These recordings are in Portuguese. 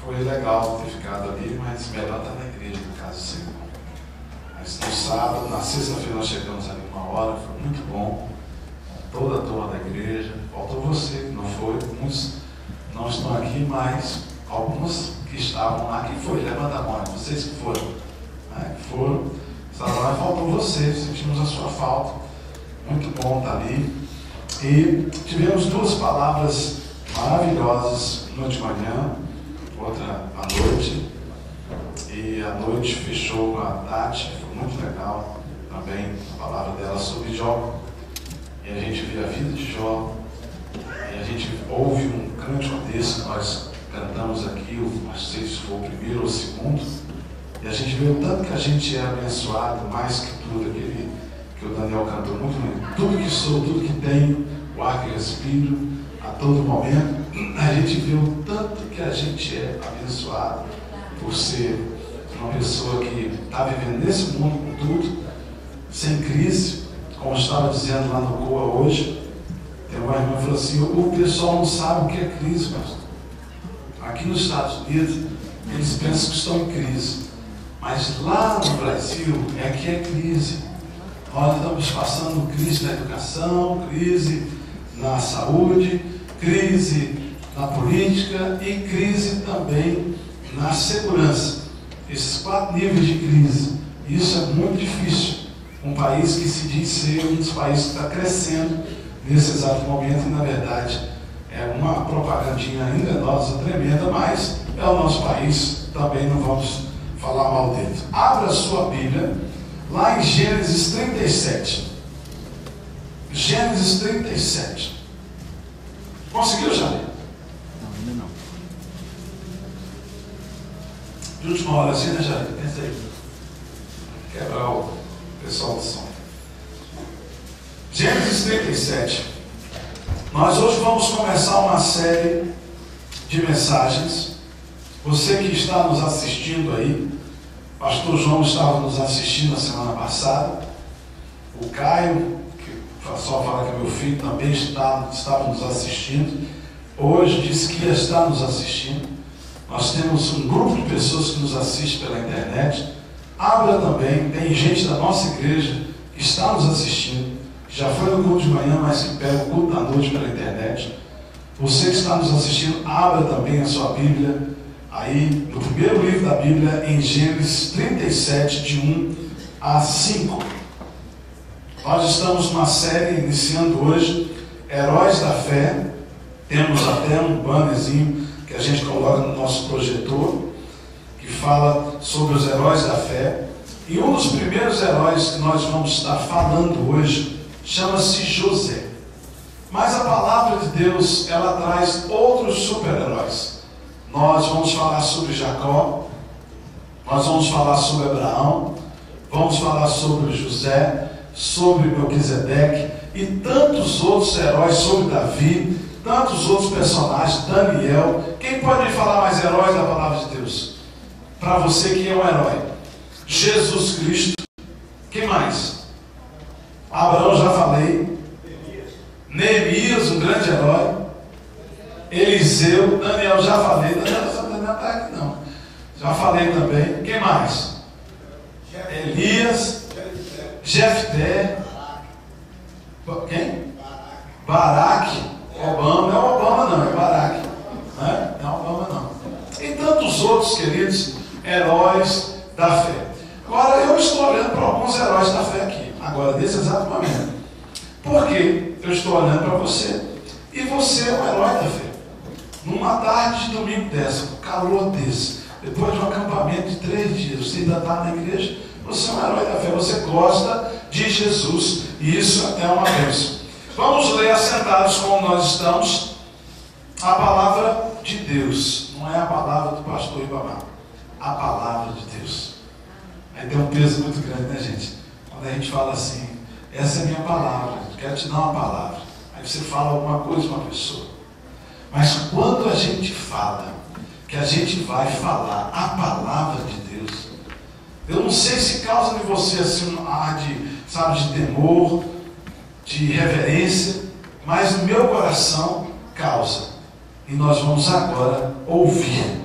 Foi legal ter ficado ali, mas melhor estar na igreja, na casa do Senhor. Mas no sábado, na sexta-feira nós chegamos ali 1h, foi muito bom. Toda a turma da igreja, faltou você, que não foi, muitos não estão aqui, mas alguns que estavam lá, quem foi? Levanta a mão, vocês que foram. Que foram, estavam lá, faltou você, sentimos a sua falta. Muito bom estar ali. E tivemos 2 palavras maravilhosas, uma de manhã, outra à noite. E à noite fechou com a Tati, foi muito legal também a palavra dela sobre Jó. E a gente vê a vida de Jó, e a gente ouve um cântico desse que nós cantamos aqui, não sei se foi o primeiro ou o segundo, e a gente vê o tanto que a gente é abençoado, mais que tudo, aquele que o Daniel cantou muito bem. Tudo que sou, tudo que tenho, o ar que respiro, a todo momento, a gente vê o tanto que a gente é abençoado por ser uma pessoa que está vivendo nesse mundo com tudo, sem crise. Como eu estava dizendo lá no COA hoje, tem uma irmã que falou assim: o pessoal não sabe o que é crise, pastor. Aqui nos Estados Unidos, eles pensam que estão em crise. Mas lá no Brasil é que é crise. Nós estamos passando crise na educação, crise na saúde, crise na política e crise também na segurança. Esses 4 níveis de crise. Isso é muito difícil. Um país que se diz ser um dos países que está crescendo nesse exato momento, e na verdade é uma propagandinha enganosa, tremenda, mas é o nosso país, também não vamos falar mal dele. Abra a sua Bíblia, lá em Gênesis 37. Gênesis 37. Conseguiu, Jair? Não, ainda não. De última hora assim, né, Jair? Pensa aí. Quebrar o pessoal do som. Gênesis 37. Nós hoje vamos começar uma série de mensagens. Você que está nos assistindo aí, pastor João estava nos assistindo na semana passada. O Caio, que só fala que é meu filho, também estava nos assistindo. Hoje disse que ia estar nos assistindo. Nós temos um grupo de pessoas que nos assiste pela internet. Abra também, tem gente da nossa igreja que está nos assistindo, que já foi no culto de manhã, mas que pega o culto da noite pela internet. Você que está nos assistindo, abra também a sua Bíblia, aí no primeiro livro da Bíblia, em Gênesis 37, de 1 a 5. Nós estamos numa série, iniciando hoje, Heróis da Fé. Temos até um bannerzinho que a gente coloca no nosso projetor, que fala sobre os heróis da fé. E um dos primeiros heróis que nós vamos estar falando hoje chama-se José. Mas a palavra de Deus, ela traz outros super-heróis. Nós vamos falar sobre Jacó, nós vamos falar sobre Abraão, vamos falar sobre José, sobre Melquisedeque e tantos outros heróis, sobre Davi, tantos outros personagens, Daniel. Quem pode me falar mais heróis da palavra de Deus? Para você que é um herói, Jesus Cristo. Quem mais? Abraão, já falei. Neemias, um grande herói. Eliseu, Daniel, já falei. Daniel está aqui não. Já falei também. Quem mais? Elias, Jefté. Quem? Baraque. Obama. Não é Obama não, é Baraque. Não é Obama não. E tantos outros, queridos, heróis da fé. Agora eu estou olhando para alguns heróis da fé aqui, agora nesse exato momento. Por que eu estou olhando para você? E você é um herói da fé. Numa tarde de domingo dessa, um calor desse, depois de um acampamento de 3 dias, você ainda está na igreja, você é um herói da fé, você gosta de Jesus, e isso é uma bênção. Vamos ler assentados como nós estamos, a palavra de Deus, não é a palavra do pastor Ibamá, a palavra de Deus. Aí tem um peso muito grande, né, gente? Quando a gente fala assim, essa é a minha palavra, eu quero te dar uma palavra. Aí você fala alguma coisa para uma pessoa. Mas quando a gente fala que a gente vai falar a palavra de Deus, eu não sei se causa em você assim um ar de temor, de reverência, mas no meu coração causa. E nós vamos agora ouvir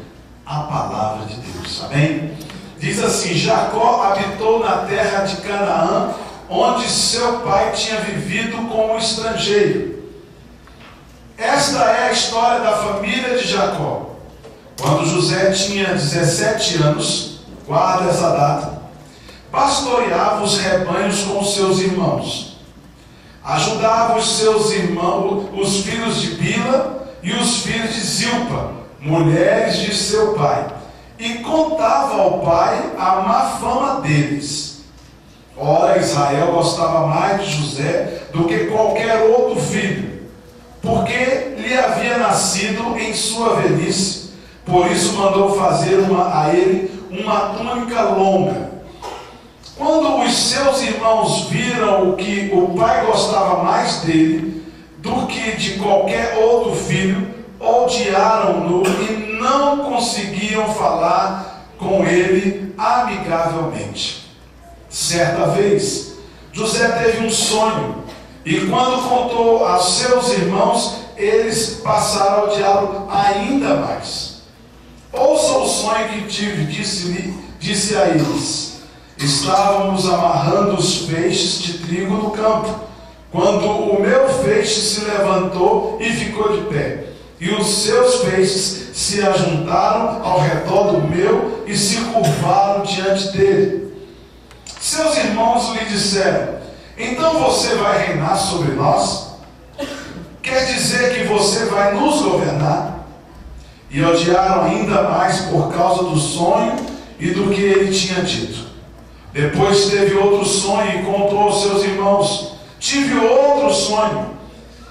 a palavra de Deus. Amém? Diz assim: Jacó habitou na terra de Canaã, onde seu pai tinha vivido como estrangeiro. Esta é a história da família de Jacó. Quando José tinha 17 anos, guarda essa data, pastoreava os rebanhos com seus irmãos. Ajudava os seus irmãos, os filhos de Bila e os filhos de Zilpa, mulheres de seu pai, e contava ao pai a má fama deles. Ora, Israel gostava mais de José do que qualquer outro filho, porque lhe havia nascido em sua velhice. Por isso mandou fazer a ele uma túnica longa. Quando os seus irmãos viram que o pai gostava mais dele do que de qualquer outro filho, odiaram-no e não conseguiam falar com ele amigavelmente. Certa vez, José teve um sonho, e quando contou a seus irmãos, eles passaram a odiá-lo ainda mais. Ouça o sonho que tive, disse a eles: estávamos amarrando os feixes de trigo no campo, quando o meu feixe se levantou e ficou de pé, e os seus feixes se ajuntaram ao redor do meu e se curvaram diante dele. Seus irmãos lhe disseram: então você vai reinar sobre nós? Quer dizer que você vai nos governar? E odiaram ainda mais por causa do sonho e do que ele tinha dito. Depois teve outro sonho e contou aos seus irmãos: tive outro sonho,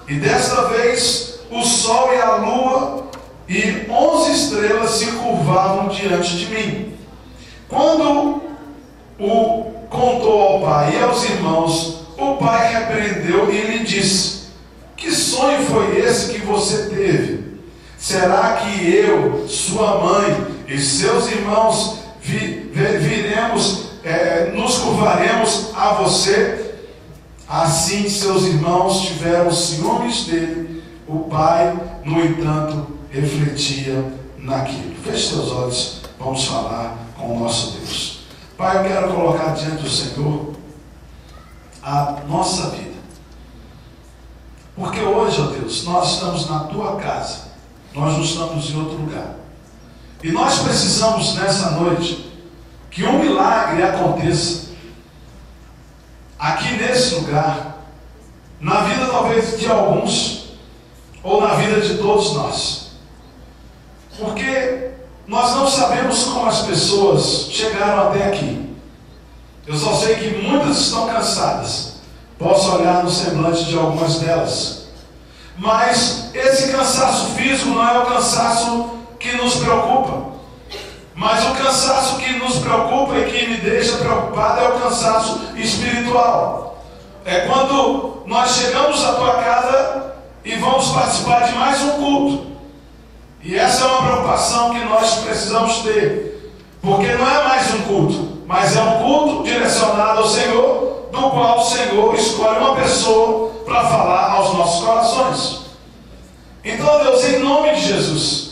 e desta vez o sol e a lua e 11 estrelas se curvavam diante de mim. Quando o contou ao pai e aos irmãos, o pai repreendeu e lhe disse: que sonho foi esse que você teve? Será que eu, sua mãe e seus irmãos nos curvaremos a você? Assim seus irmãos tiveram ciúmes dele. O pai, no entanto, refletia naquilo. Feche seus olhos, vamos falar com o nosso Deus. Pai, eu quero colocar diante do Senhor a nossa vida. Porque hoje, ó Deus, nós estamos na tua casa, nós não estamos em outro lugar. E nós precisamos nessa noite que um milagre aconteça aqui nesse lugar, na vida talvez de alguns, ou na vida de todos nós. Porque nós não sabemos como as pessoas chegaram até aqui. Eu só sei que muitas estão cansadas. Posso olhar no semblante de algumas delas. Mas esse cansaço físico não é o cansaço que nos preocupa. Mas o cansaço que nos preocupa e que me deixa preocupado é o cansaço espiritual. É quando nós chegamos à tua casa e vamos participar de mais um culto. E essa é uma preocupação que nós precisamos ter. Porque não é mais um culto, mas é um culto direcionado ao Senhor, do qual o Senhor escolhe uma pessoa para falar aos nossos corações. Então, Deus, em nome de Jesus,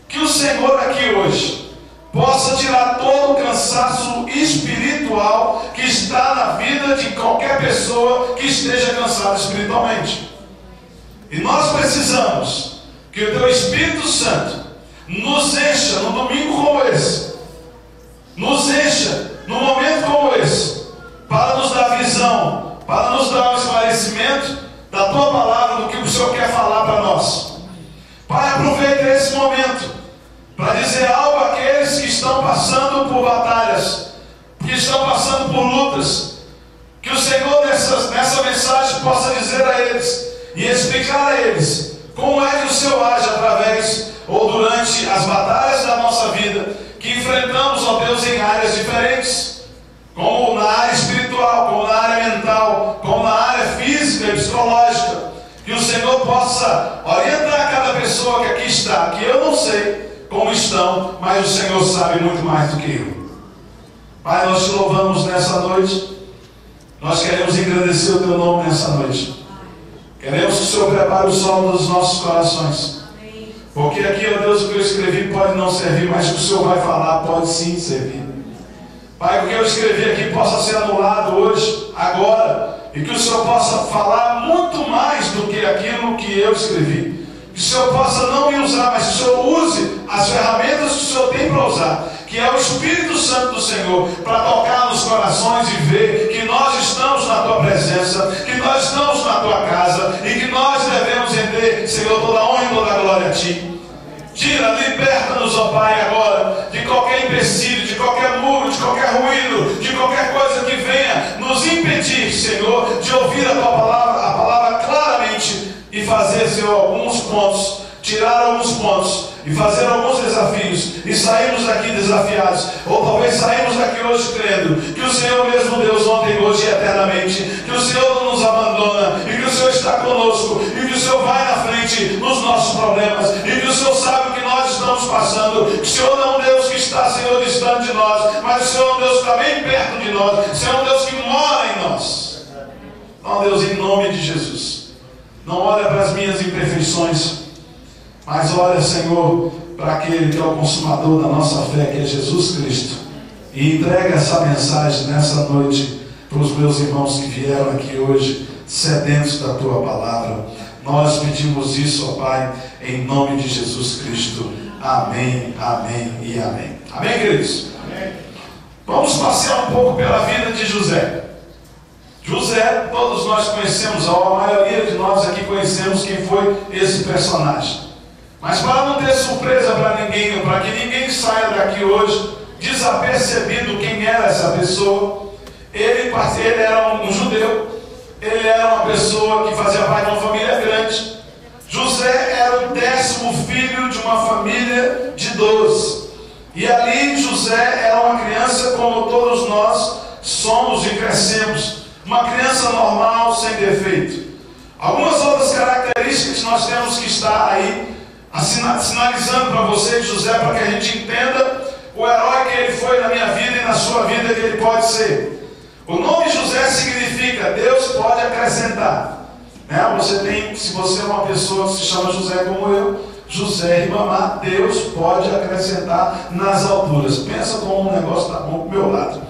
que o Senhor aqui hoje possa tirar todo o cansaço espiritual que está na vida de qualquer pessoa que esteja cansada espiritualmente. E nós precisamos que o teu Espírito Santo nos encha num domingo como esse, nos encha num momento como esse, para nos dar visão, para nos dar o esclarecimento da tua palavra, do que o Senhor quer falar para nós. Pai, aproveita esse momento para dizer algo àqueles que estão passando por batalhas, que estão passando por lutas, que o Senhor nessa mensagem possa dizer a eles e explicar a eles como é que o Senhor age através ou durante as batalhas da nossa vida, que enfrentamos, ó Deus, em áreas diferentes, como na área espiritual, como na área mental, como na área física e psicológica. Que o Senhor possa orientar cada pessoa que aqui está, que eu não sei como estão, mas o Senhor sabe muito mais do que eu. Pai, nós te louvamos nessa noite, nós queremos engrandecer o teu nome nessa noite. Queremos que o Senhor prepare o solo dos nossos corações, Porque aqui, ó Deus, o que eu escrevi pode não servir, mas o que o Senhor vai falar pode sim servir. Pai, que o que eu escrevi aqui possa ser anulado hoje, agora, e que o Senhor possa falar muito mais do que aquilo que eu escrevi. Que o Senhor possa não me usar, mas que o Senhor use as ferramentas que o Senhor tem para usar, que é o Espírito Santo do Senhor, para tocar nos corações e ver que nós estamos na Tua presença, que nós estamos na Tua casa e que nós devemos render, Senhor, toda a honra e toda a glória a Ti. Tira, liberta-nos, ó Pai, agora, de qualquer empecilho, de qualquer muro, de qualquer ruído, de qualquer coisa que venha nos impedir, Senhor, de ouvir a palavra claramente e fazer, Senhor, alguns pontos, tirar alguns pontos e fazer alguns desafios e sairmos daqui desafiados, ou talvez sairmos daqui hoje crendo que o Senhor mesmo Deus ontem, hoje e eternamente, que o Senhor não nos abandona e que o Senhor está conosco e que o Senhor vai na frente nos nossos problemas e que o Senhor sabe o que nós estamos passando, que o Senhor não é um Deus que está, Senhor, distante de nós, mas o Senhor é um Deus que está bem perto de nós, o Senhor é um Deus que mora em nós. Ó Deus, em nome de Jesus, não olha para as minhas imperfeições, mas olha, Senhor, para aquele que é o consumador da nossa fé, que é Jesus Cristo, e entrega essa mensagem nessa noite para os meus irmãos que vieram aqui hoje, sedentos da Tua palavra. Nós pedimos isso, ó Pai, em nome de Jesus Cristo. Amém, amém e amém. Amém, queridos? Amém. Vamos passear um pouco pela vida de José. José, todos nós conhecemos, a maioria de nós aqui conhecemos quem foi esse personagem. Mas para não ter surpresa para ninguém, para que ninguém saia daqui hoje desapercebido quem era essa pessoa, ele era um judeu, ele era uma pessoa que fazia parte de uma família grande. José era o 10º filho de uma família de 12. E ali José era uma criança como todos nós somos e crescemos. Uma criança normal, sem defeito. Algumas outras características que nós temos que estar aí sinalizando para você de José, para que a gente entenda o herói que ele foi na minha vida e na sua vida que ele pode ser. O nome José significa Deus pode acrescentar. Se você é uma pessoa que se chama José como eu, José Ribamar, Deus pode acrescentar nas alturas. Pensa como um negócio está bom para o meu lado.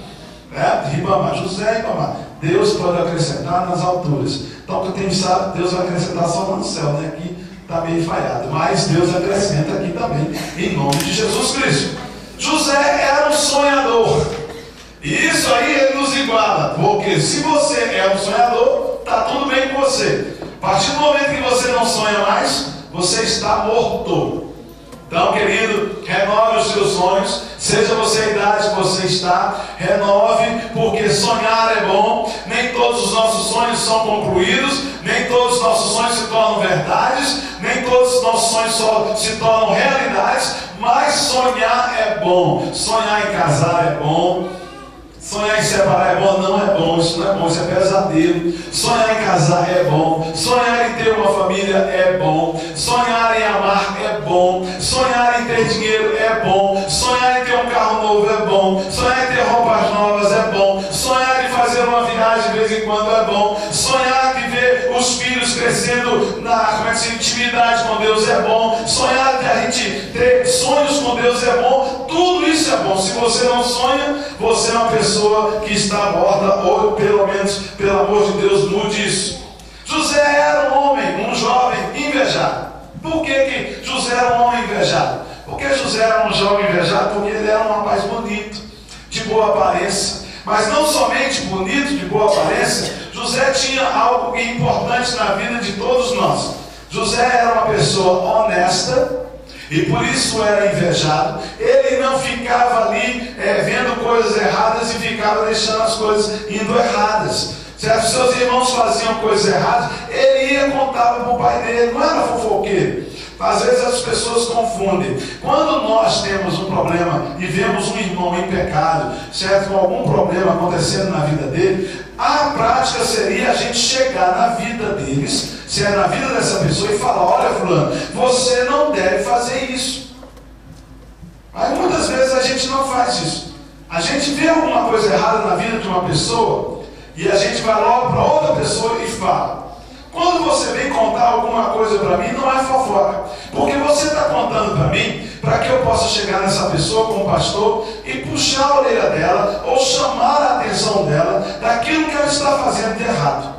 Ribamar, José Ribamar, Deus pode acrescentar nas alturas. Então, quem sabe, Deus vai acrescentar só lá no céu, né? Aqui está meio falhado, mas Deus acrescenta aqui também, em nome de Jesus Cristo. José era um sonhador, e isso aí ele nos iguala, porque se você é um sonhador, está tudo bem com você. A partir do momento que você não sonha mais, você está morto. Então, querido, renove os seus sonhos, seja você a idade que você está, renove, porque sonhar é bom. Nem todos os nossos sonhos são concluídos, nem todos os nossos sonhos se tornam verdades, nem todos os nossos sonhos se tornam realidades, mas sonhar é bom. Sonhar em casar é bom. Sonhar em separar é bom? Não é bom, isso não é bom, isso é pesadelo. Sonhar em casar é bom. Sonhar em ter uma família é bom. Sonhar em amar é bom. Sonhar em ter dinheiro é bom. Sonhar em ter um carro novo é bom. Sonhar em ter roupas novas é bom. Sonhar em fazer uma viagem de vez em quando é bom. Sonhar em ver os filhos crescendo na intimidade com Deus é bom. Sonhar de a gente ter sonhos com Deus é bom. Tudo isso é bom. Se você não sonha, você é uma pessoa que está morta, ou pelo menos, pelo amor de Deus, mude isso. José era um homem, um jovem invejado. Por que José era um homem invejado? Porque José era um jovem invejado, porque ele era um rapaz bonito, de boa aparência. Mas não somente bonito, de boa aparência, José tinha algo importante na vida de todos nós. José era uma pessoa honesta, e por isso era invejado. Ele não ficava ali vendo coisas erradas e ficava deixando as coisas indo erradas. Certo? Seus irmãos faziam coisas erradas, ele ia contar para o pai dele, não era fofoqueiro. Às vezes as pessoas confundem. Quando nós temos um problema e vemos um irmão em pecado, certo? Com algum problema acontecendo na vida dele, a prática seria a gente chegar na vida deles, se é na vida dessa pessoa, e falar: olha, fulano, você não deve fazer isso. Mas muitas vezes a gente não faz isso. A gente vê alguma coisa errada na vida de uma pessoa e a gente vai logo para outra pessoa e fala. Quando você vem contar alguma coisa para mim, não é fofoca, porque você está contando para mim, para que eu possa chegar nessa pessoa como pastor e puxar a orelha dela, ou chamar a atenção dela daquilo que ela está fazendo de errado.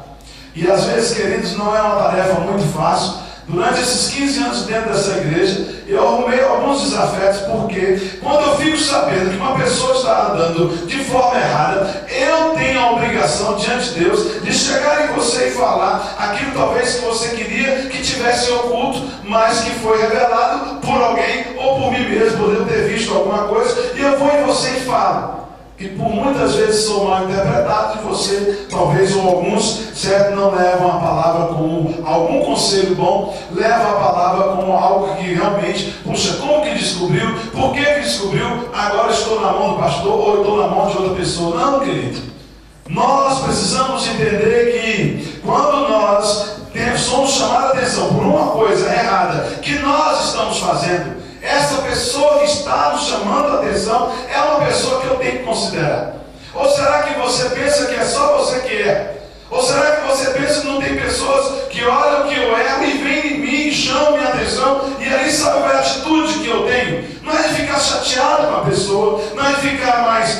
E às vezes, queridos, não é uma tarefa muito fácil. Durante esses 15 anos dentro dessa igreja, eu arrumei alguns desafetos, porque quando eu fico sabendo que uma pessoa está andando de forma errada, eu tenho a obrigação diante de Deus de chegar em você e falar aquilo talvez que você queria que tivesse oculto, mas que foi revelado por alguém ou por mim mesmo, por eu ter visto alguma coisa, e eu vou em você e falo. E por muitas vezes sou mal interpretado, e você, talvez, ou alguns, certo, não levam a palavra como algum conselho bom, leva a palavra como algo que realmente, puxa, como que descobriu? Por que descobriu? Agora estou na mão do pastor, ou estou na mão de outra pessoa. Não, querido. Nós precisamos entender que quando nós somos chamados a atenção por uma coisa errada que nós estamos fazendo, essa pessoa que está nos chamando a atenção é uma pessoa que eu tenho que considerar. Ou será que você pensa que é só você que é? Ou será que você pensa que não tem pessoas que olham que eu erro e vêm em mim e chamam minha atenção, e aí sabe qual é a atitude que eu tenho? Não é de ficar chateado com a pessoa, não é de ficar mais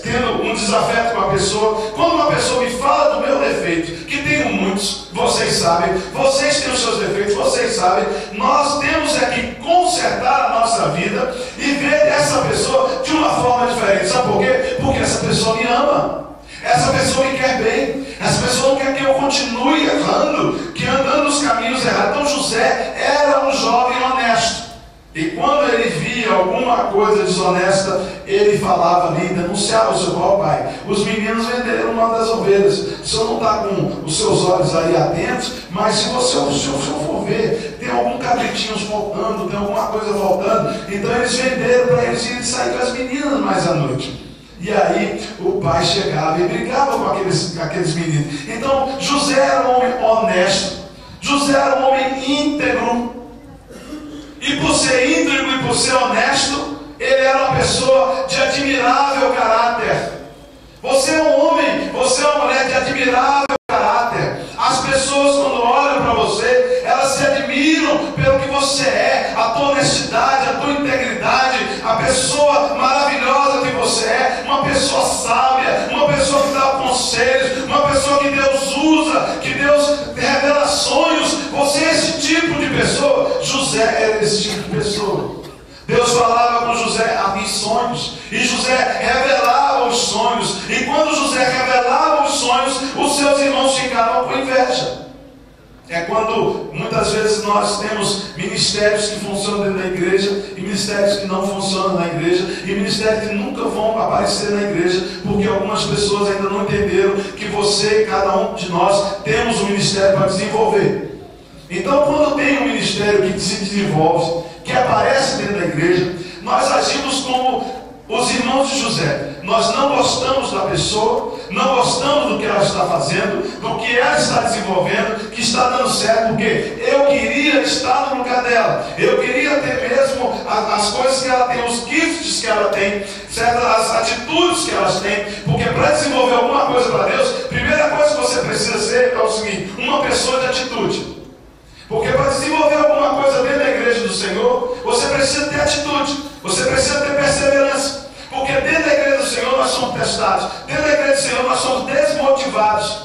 tendo um desafeto com a pessoa. Quando uma pessoa me fala do meu defeito, que tenho muitos, vocês sabem, vocês têm os seus defeitos, vocês sabem, nós temos é que consertar a nossa vida e ver essa pessoa de uma forma diferente. Sabe por quê? Porque essa pessoa me ama. Essa pessoa me quer bem. Essa pessoa não quer que eu continue errando, que andando nos caminhos errados. Então José era um jovem honesto. E quando ele via alguma coisa desonesta, ele falava ali, denunciava o seu pai. Os meninos venderam uma das ovelhas. O senhor não está com os seus olhos aí atentos, mas se você for ver, tem algum cabritinho faltando, tem alguma coisa faltando. Então eles venderam para eles irem sair com as meninas mais à noite. E aí o pai chegava e brigava com aqueles meninos. Então José era um homem honesto, José era um homem íntegro. E por ser íntegro e por ser honesto, ele era uma pessoa de admirável caráter. Você é um homem, você é uma mulher de admirável caráter. As pessoas, quando olham para você, elas se admiram pelo que você é, a tua honestidade, a tua integridade, a pessoa maravilhosa que você é, uma pessoa sábia, uma pessoa que dá conselhos, uma pessoa que Deus usa, que Deus revela sonhos. Você é esse tipo de pessoa. José era esse tipo de pessoa. Deus falava com José em sonhos, e José revelava os sonhos, e quando José revelava os sonhos, os seus irmãos ficavam com inveja. É quando muitas vezes nós temos ministérios que funcionam dentro da igreja e ministérios que não funcionam na igreja, e ministérios que nunca vão aparecer na igreja, porque algumas pessoas ainda não entenderam que você, cada um de nós, temos um ministério para desenvolver. Então, quando tem um ministério que se desenvolve, que aparece dentro da igreja, nós agimos como os irmãos de José. Nós não gostamos da pessoa, não gostamos do que ela está fazendo, do que ela está desenvolvendo, que está dando certo, porque eu queria estar no lugar dela, eu queria ter mesmo as coisas que ela tem, os gifts que ela tem, certas atitudes que elas têm, porque para desenvolver alguma coisa para Deus, a primeira coisa que você precisa ser é o seguinte: uma pessoa de atitude. Porque para desenvolver alguma coisa dentro da igreja do Senhor, você precisa ter atitude, você precisa ter perseverança. Porque dentro da igreja do Senhor nós somos testados, dentro da igreja do Senhor nós somos desmotivados.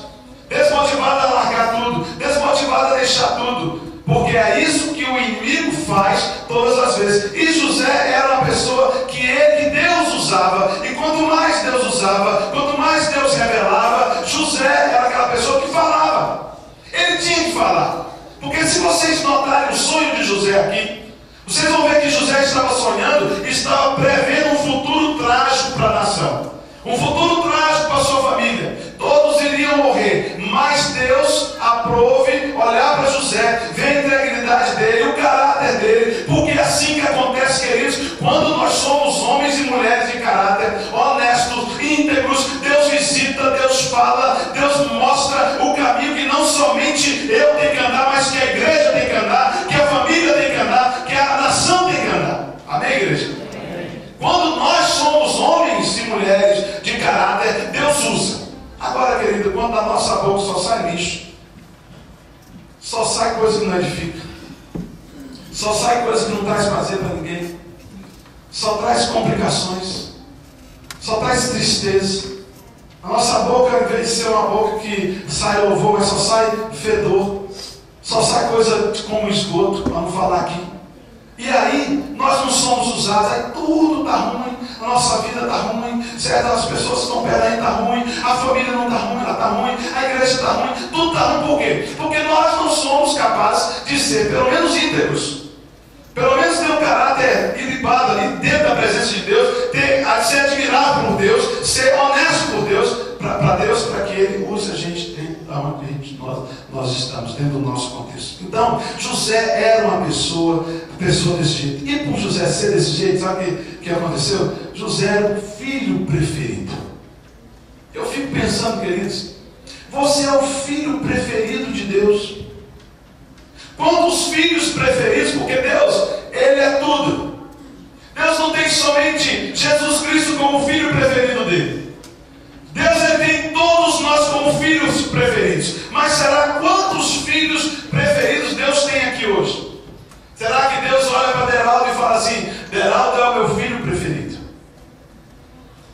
Desmotivados a largar tudo, desmotivados a deixar tudo. Porque é isso que o inimigo faz todas as vezes. E José era uma pessoa que Deus usava. E quanto mais Deus usava, quanto mais Deus revelava, José era aquela pessoa que falava. Ele tinha que falar. Porque se vocês notarem o sonho de José aqui, vocês vão ver que José estava sonhando e estava prevendo um futuro trágico para a nação. Um futuro trágico para a sua família. Todos iriam morrer, mas Deus aprove olhar para José, ver a integridade dele, o caráter dele, porque é assim que acontece, queridos, quando nós somos homens e mulheres de caráter, honestos, íntegros, Deus visita, Deus fala, Deus mostra o caminho que não somente eu tenho que andar, mas que a igreja tem que andar, que a família tem que andar, que a nação tem que andar. Amém, igreja? Quando nós somos homens e mulheres de caráter, Deus usa. Agora, querido, quando da nossa boca só sai lixo, Só sai coisa que não edifica. Só sai coisa que não traz prazer para ninguém. Só traz complicações. Só traz tristeza. A nossa boca, ao invés de ser uma boca que sai louvor, mas só sai fedor. Só sai coisa como esgoto, para não falar aqui. E aí, nós não somos usados. Aí tudo está ruim. A nossa vida está ruim. Certo? As pessoas que estão perto aí estão ruim. A família não está ruim, ela está ruim. A igreja está ruim. Tudo está ruim por quê? Porque nós não somos capazes de ser, pelo menos íntegros. Pelo menos ter um caráter ilibado ali dentro da presença de Deus, ser admirado por Deus, ser honesto por Deus, para Deus, para que Ele use a gente dentro da onde nós estamos, dentro do nosso contexto. Então, José era uma pessoa desse jeito. E por José ser desse jeito, sabe o que aconteceu? José era o filho preferido. Eu fico pensando, queridos, você é o filho preferido de Deus. Quantos filhos preferidos? Porque Deus, Ele é tudo. Deus não tem somente Jesus Cristo como filho preferido dele. Deus, Ele tem todos nós como filhos preferidos. Mas será quantos filhos preferidos Deus tem aqui hoje? Será que Deus olha para Deraldo e fala assim: Deraldo é o meu filho preferido?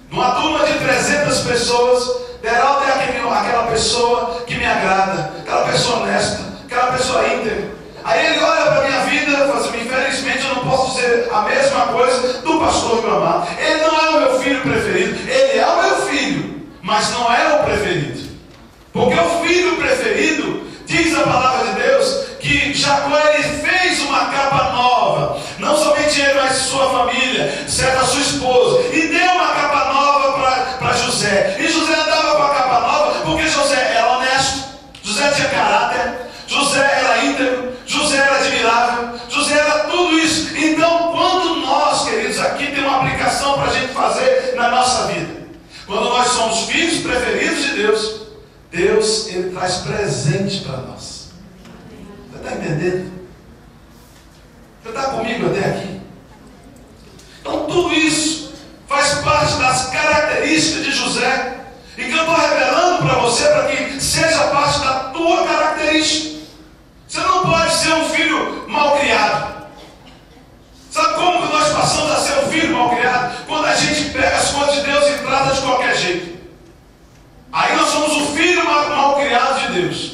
Numa turma de 300 pessoas, Deraldo é aquela pessoa que me agrada, aquela pessoa honesta, aquela pessoa íntegra. Aí ele olha para a minha vida e fala assim: infelizmente eu não posso dizer a mesma coisa do pastor Guilherme. Ele não é o meu filho preferido, ele é o meu filho, mas não é o preferido. Porque o filho preferido, diz a palavra de Deus, que Jacó ele fez uma capa nova. Não somente ele, mas sua família, certo, a sua esposa. E deu uma capa nova para José. E José andava com a capa nova porque José era honesto, José tinha caráter, José era íntegro, José era admirável, José era tudo isso. Então, quando nós, queridos, aqui tem uma aplicação para a gente fazer na nossa vida. Quando nós somos filhos preferidos de Deus, Deus, Ele traz presente para nós. Você está entendendo? Você está comigo até aqui? Então, tudo isso faz parte das características de José. E que eu estou revelando para você, para que seja parte da tua característica. Você não pode ser um filho mal criado. Sabe como que nós passamos a ser um filho mal criado? Quando a gente pega as coisas de Deus e trata de qualquer jeito. Aí nós somos o filho mal criado de Deus.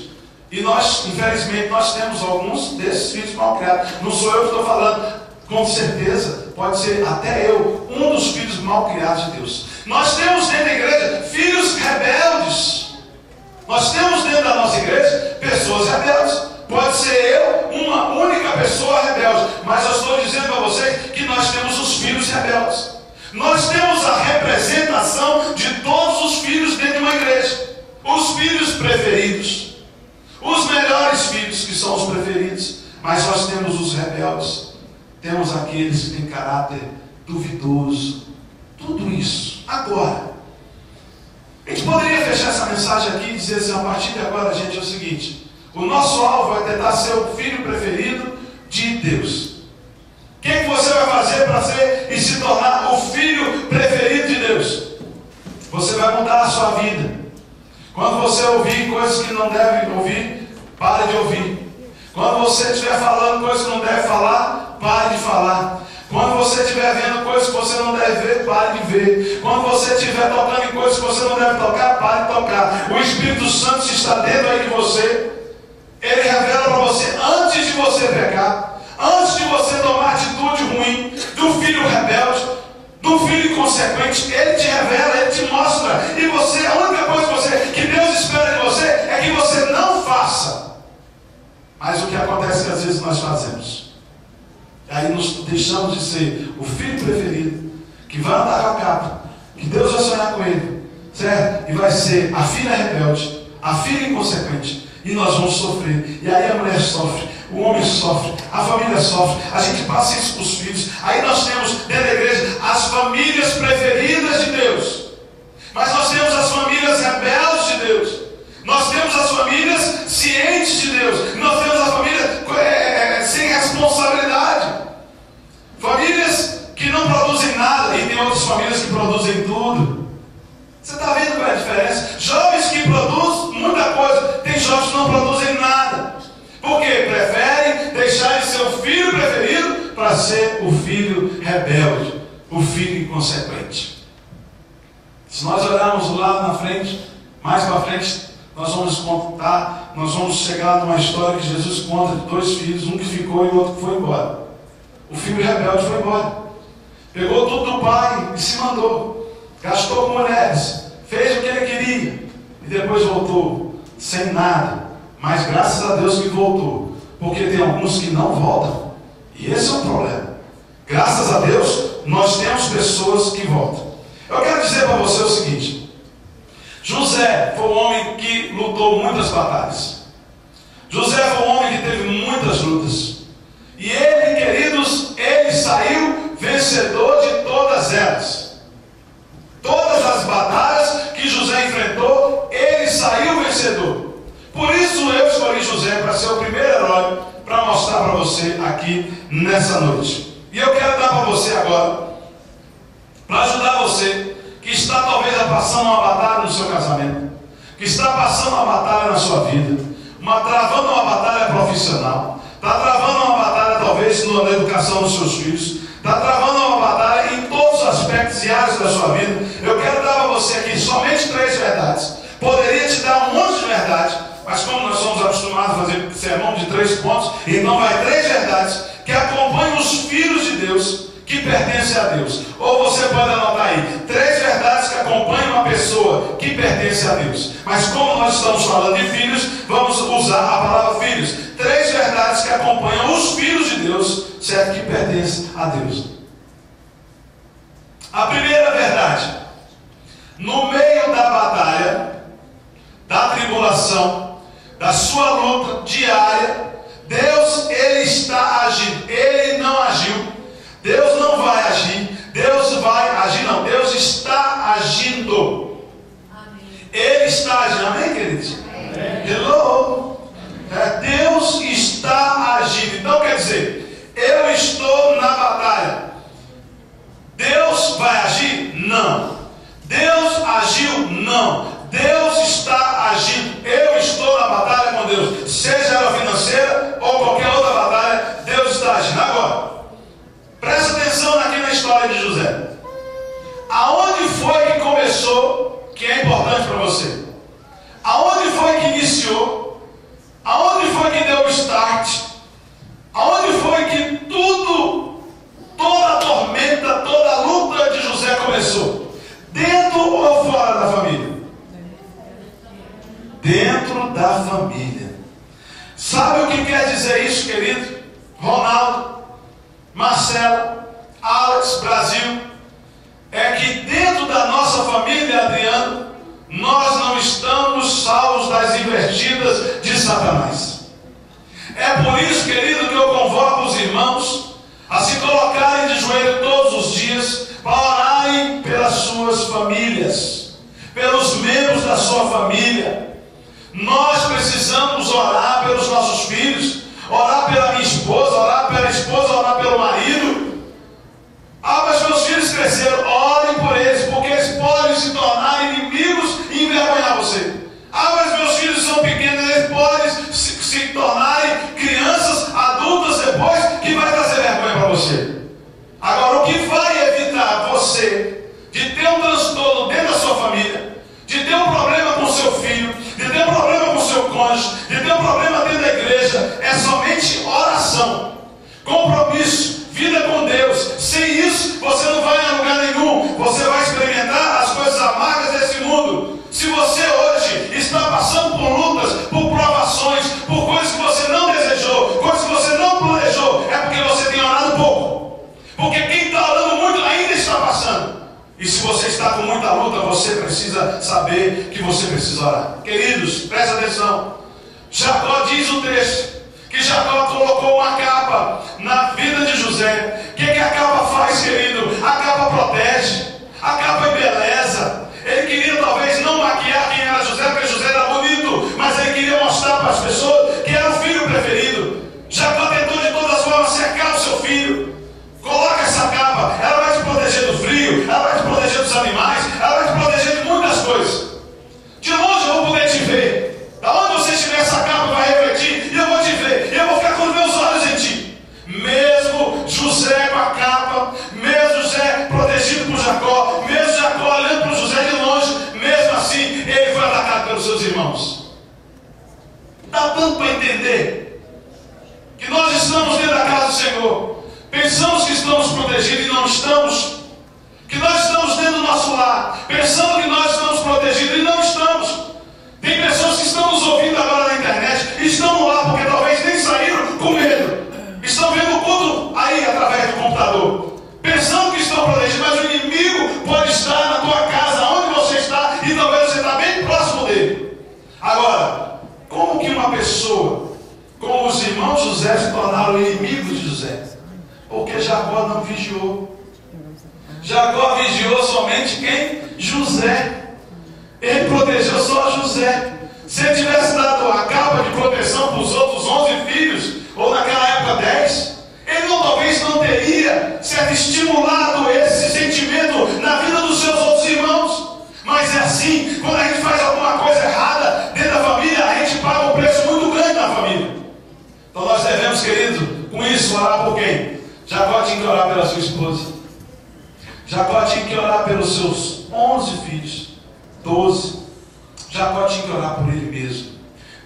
E nós, infelizmente, nós temos alguns desses filhos mal criados. Não sou eu que estou falando. Com certeza, pode ser até eu, um dos filhos mal criados de Deus. Nós temos dentro da igreja filhos rebeldes. Nós temos dentro da nossa igreja pessoas rebeldes. Pode ser eu, uma única pessoa rebelde. Mas eu estou dizendo para vocês que nós temos os filhos rebeldes. Nós temos a representação de todos os filhos dentro de uma igreja. Os filhos preferidos. Os melhores filhos que são os preferidos. Mas nós temos os rebeldes. Temos aqueles que têm caráter duvidoso. Tudo isso. Agora, a gente poderia fechar essa mensagem aqui e dizer assim: a partir de agora, gente, é o seguinte: o nosso alvo é tentar ser o filho preferido de Deus. O que você vai fazer para ser e se tornar o filho preferido de Deus? Você vai mudar a sua vida. Quando você ouvir coisas que não deve ouvir, pare de ouvir. Quando você estiver falando coisas que não deve falar, pare de falar. Quando você estiver vendo coisas que você não deve ver, pare de ver. Quando você estiver tocando em coisas que você não deve tocar, pare de tocar. O Espírito Santo está dentro aí de você. Ele revela para você antes de você pecar, antes de você tomar atitude ruim, do filho rebelde, do filho inconsequente. Ele te revela, ele te mostra. E você, a única coisa que Deus espera de você é que você não faça. Mas o que acontece é que às vezes nós fazemos. E aí nos deixamos de ser o filho preferido, que vai andar com a capa, que Deus vai sonhar com ele, certo? E vai ser a filha rebelde, a filha inconsequente. E nós vamos sofrer. E aí a mulher sofre, o homem sofre, a família sofre. A gente passa isso para os filhos. Aí nós temos dentro da igreja as famílias preferidas de Deus. Mas nós temos as famílias rebeldes de Deus. Nós temos as famílias cientes de Deus. Nós temos a família sem responsabilidade. Famílias que não produzem nada. E tem outras famílias que produzem tudo. Você está vendo qual é a diferença? Jovens que produzem muita coisa. Tem jovens que não produzem nada. Por para ser o filho rebelde, o filho inconsequente. Se nós olharmos lá na frente, mais para frente, nós vamos chegar numa história que Jesus conta de dois filhos, um que ficou e o outro que foi embora. O filho rebelde foi embora, pegou tudo do pai e se mandou, gastou com mulheres, fez o que ele queria e depois voltou sem nada. Mas graças a Deus que voltou, porque tem alguns que não voltam, e esse é um problema. Graças a Deus nós temos pessoas que voltam. Eu quero dizer para você o seguinte: José foi um homem que lutou muitas batalhas. José foi um homem que teve muitas lutas. E ele, queridos, ele saiu vencedor de todas elas. Todas as batalhas que José enfrentou, ele saiu vencedor. Por isso eu escolhi José para ser o primeiro herói para mostrar para você aqui nessa noite. E eu quero dar para você agora, para ajudar você que está talvez passando uma batalha no seu casamento, que está passando uma batalha na sua vida, travando uma batalha profissional, está travando uma batalha talvez na educação dos seus filhos, está travando uma batalha em todos os aspectos e áreas da sua vida. Eu quero dar para você aqui somente 3 verdades. Poderia te dar um monte de verdade, mas como nós somos acostumados a fazer sermão de 3 pontos, então vai 3 verdades que acompanham os filhos de Deus, que pertencem a Deus. Ou você pode anotar aí, 3 verdades que acompanham uma pessoa que pertence a Deus. Mas como nós estamos falando de filhos, vamos usar a palavra filhos. 3 verdades que acompanham os filhos de Deus, certo? Que pertencem a Deus. A primeira verdade: no meio da batalha, da tribulação, da sua luta diária, Deus, Ele está agindo. Ele não agiu. Deus não vai agir. Deus vai agir, não. Deus está agindo. Amém. Ele está agindo. Amém, queridos? Amém. Hello. Deus está agindo. Então quer dizer, eu estou na batalha. Deus vai agir? Não. Deus agiu? Não. Deus está agindo. Eu estou na batalha com Deus. Seja ela financeira ou qualquer outra batalha, Deus está agindo. Agora, presta atenção aqui na história de José. Aonde foi que começou, que é importante para você? Aonde foi que iniciou? Aonde foi que deu o start? Aonde foi que toda a tormenta, toda a luta de José começou? Dentro ou fora da família? Dentro da família. Sabe o que quer dizer isso, querido? Ronaldo, Marcelo, Alex, Brasil, é que dentro da nossa família, Adriano, nós não estamos salvos das investidas de Satanás. É por isso, querido, que eu convoco os irmãos a se colocarem de joelho todos os dias para orarem pelas suas famílias, pelos membros da sua família. Nós precisamos orar pelos nossos filhos, orar pela minha esposa, orar pela esposa, orar pelo marido. Mas meus filhos cresceram, orem por eles, porque eles podem se tornar inimigos e envergonhar você. Mas meus filhos são pequenos, eles podem se tornarem crianças, adultas depois, que vai trazer vergonha para você. Agora, o que vai evitar você de ter um transtorno dentro da sua família, de ter um problema com seu filho, de ter um problema com seu cônjuge, de ter um problema dentro da igreja, é somente oração, compromisso, vida com Deus. Sem isso, você não vai a lugar nenhum. Você vai experimentar as coisas amargas desse mundo. Se você hoje está passando por lutas, por provações, por coisas que você não desejou, coisas que você não planejou, é porque você tem orado pouco. Porque quem está orando muito ainda está passando. E se você está com muita luta, você precisa saber que você precisa orar. Queridos, presta atenção. Jacó diz o texto que Jacó colocou uma capa na vida de José. O que a capa faz, querido? A capa protege, a capa embeleza. Ele queria talvez não maquiar quem era José, porque José era bonito, mas ele queria mostrar para as pessoas que era o filho preferido. Jacó tentou de todas as formas cercar o seu filho. Coloca essa capa, ela vai te proteger do frio, ela vai te proteger dos animais, ela vai te proteger de muitas coisas. De longe eu vou poder te ver. Da onde você estiver, essa capa vai refletir e eu vou te ver. E eu vou ficar com os meus olhos em ti. Mesmo José orar, pensando que nós estamos protegidos e não estamos. Tem pessoas que estão nos ouvindo agora na internet, estão lá porque talvez nem saíram com medo. Estão vendo o culto aí através do computador, pensando que estão protegidos, mas o inimigo pode estar na tua casa, onde você está, e talvez você está bem próximo dele. Agora, como que uma pessoa, como os irmãos José se tornaram inimigos de José? Porque Jacó não vigiou. Jacó vigiou somente quem? José. Ele protegeu só José. Se ele tivesse dado a capa de proteção para os outros 11 filhos, ou naquela época 10, ele talvez não teria estimulado esse sentimento na vida dos seus outros irmãos. Mas é assim, quando a gente faz alguma coisa errada dentro da família, a gente paga um preço muito grande na família. Então nós devemos, querido, com isso, orar por quem? Jacó tinha que orar pela sua esposa. Jacó tinha que orar pelos seus 11 filhos, 12. Jacó tinha que orar por ele mesmo.